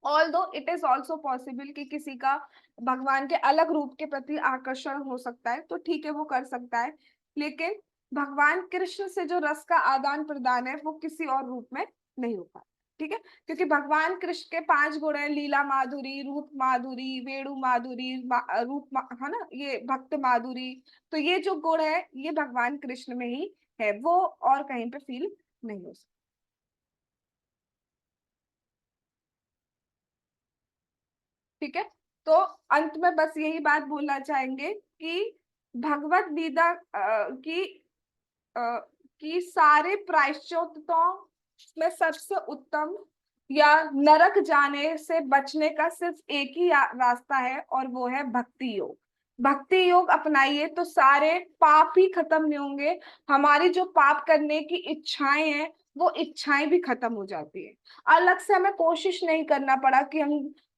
ऑल दो इट इज ऑल्सो पॉसिबल कि किसी का भगवान के अलग रूप के प्रति आकर्षण हो सकता है, तो ठीक है वो कर सकता है, लेकिन भगवान कृष्ण से जो रस का आदान प्रदान है वो किसी और रूप में नहीं हो पाता। ठीक है, क्योंकि भगवान कृष्ण के 5 गुण है, लीला माधुरी, रूप माधुरी, वेणु माधुरी, है ना, ये भक्त माधुरी। तो ये जो गुण है ये भगवान कृष्ण में ही है, वो और कहीं पे फील नहीं हो सकता। ठीक है, तो अंत में बस यही बात बोलना चाहेंगे कि भगवत गीता अ, कि सारे प्रायश्चितों में सबसे उत्तम या नरक जाने से बचने का सिर्फ एक ही रास्ता है, और वो है भक्ति योग। भक्ति योग अपनाइए तो सारे पाप ही खत्म नहीं होंगे। हमारी जो पाप करने की इच्छाएं हैं वो इच्छाएं भी खत्म हो जाती है। अलग से हमें कोशिश नहीं करना पड़ा कि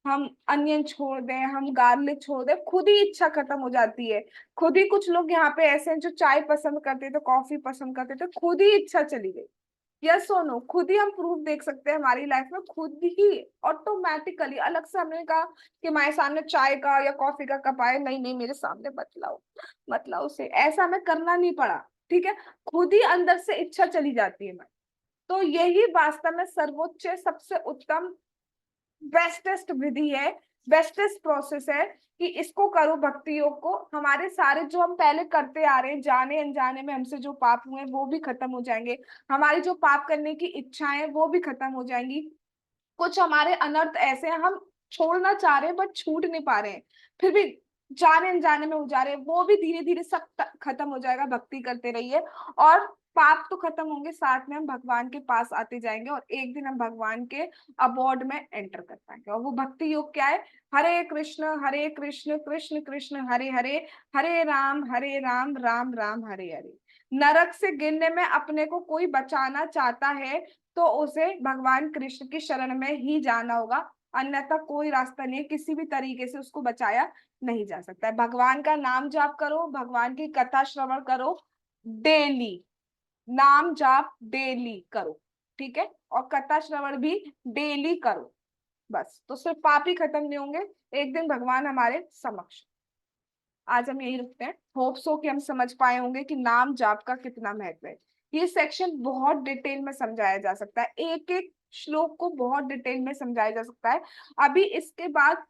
हम अनियन छोड़ दें, हम गार्लिक छोड़ दें, खुद ही इच्छा खत्म हो जाती है। खुद ही कुछ लोग यहाँ पे ऐसे हैं जो चाय पसंद करते थे, कॉफी पसंद करते थे, खुद ही इच्छा चली गई। यस और नो, खुद ही हम प्रूफ देख सकते हैं हमारी लाइफ में, खुद ही ऑटोमेटिकली। अलग से हमने कहा कि हमारे सामने चाय का या कॉफी का कप आए, नहीं नहीं मेरे सामने मत लाओ, मत लाओ उसे, ऐसा हमें करना नहीं पड़ा। ठीक है, खुद ही अंदर से इच्छा चली जाती है। तो यही वास्तव में सर्वोच्च सबसे उत्तम बेस्टेस्ट विधि है, बेस्टेस्ट प्रोसेस है कि इसको करो, भक्ति योग को। हमारे सारे जो हम पहले करते आ रहे हैं जाने अनजाने में हमसे जो पाप हुए वो भी खत्म हो जाएंगे, हमारी जो पाप करने की इच्छाएं वो भी खत्म हो जाएंगी। कुछ हमारे अनर्थ ऐसे हैं हम छोड़ना चाह रहे हैं बट छूट नहीं पा रहे हैं, फिर भी जाने अनजाने में हो जा रहे हैं, वो भी धीरे धीरे सब खत्म हो जाएगा। भक्ति करते रहिए और पाप तो खत्म होंगे, साथ में हम भगवान के पास आते जाएंगे और एक दिन हम भगवान के अबॉर्ड में एंटर कर पाएंगे। और वो भक्ति योग क्या है? हरे कृष्ण कृष्ण कृष्ण हरे हरे, हरे राम राम राम हरे हरे। नरक से गिरने में अपने को कोई बचाना चाहता है तो उसे भगवान कृष्ण की शरण में ही जाना होगा, अन्यथा कोई रास्ता नहीं है, किसी भी तरीके से उसको बचाया नहीं जा सकता है। भगवान का नाम जाप करो, भगवान की कथा श्रवण करो डेली, नाम जाप डेली करो, ठीक है, और कथा श्रवण भी डेली करो, बस तो सिर्फ पाप ही खत्म नहीं होंगे, एक दिन भगवान हमारे समक्ष। आज हम यही रखते हैं, होप सो कि हम समझ पाए होंगे कि नाम जाप का कितना महत्व है। ये सेक्शन बहुत डिटेल में समझाया जा सकता है, एक एक श्लोक को बहुत डिटेल में समझाया जा सकता है। अभी इसके बाद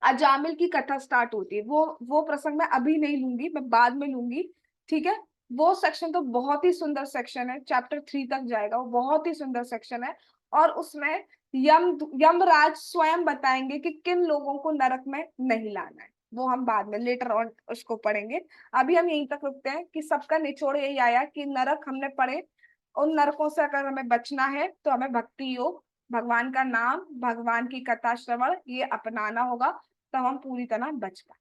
अजामिल की कथा स्टार्ट होती है, वो प्रसंग मैं अभी नहीं लूंगी, मैं बाद में लूंगी, ठीक है। वो सेक्शन तो बहुत ही सुंदर सेक्शन है, चैप्टर 3 तक जाएगा, वो बहुत ही सुंदर सेक्शन है। और उसमें यम यमराज स्वयं बताएंगे कि किन लोगों को नरक में नहीं लाना है, वो हम बाद में लेटर ऑन उसको पढ़ेंगे। अभी हम यहीं तक रुकते हैं कि सबका निचोड़ यही आया कि नरक हमने पढ़े, उन नरकों से अगर हमें बचना है तो हमें भक्ति योग, भगवान का नाम, भगवान की कथा श्रवण ये अपनाना होगा, तब हम पूरी तरह बच पाए।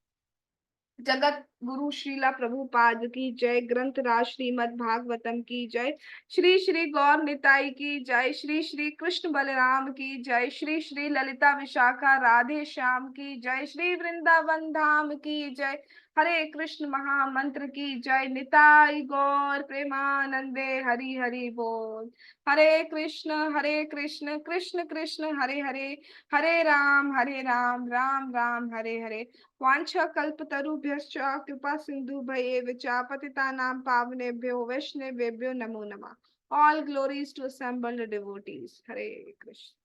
जगत गुरु श्रीला प्रभुपाद की जय, ग्रंथ राज श्रीमद् भागवतम की जय, श्री श्री गौर निताई की जय, श्री श्री कृष्ण बलराम की जय, श्री श्री ललिता विशाखा राधे श्याम की जय, श्री वृंदावन धाम की जय, हरे कृष्ण महामंत्र की जय, निताई गौर प्रेमानंदे, हरि हरि बोल। हरे कृष्ण कृष्ण कृष्ण हरे हरे, हरे राम राम राम हरे हरे। वांछा कल्पतरुभ्यश्च कृपा सिन्धुभ्येव च पतितानां पावनेभ्यो वैष्णवेभ्यो नमो नमः। All glories to assembled devotees. Hare Krishna.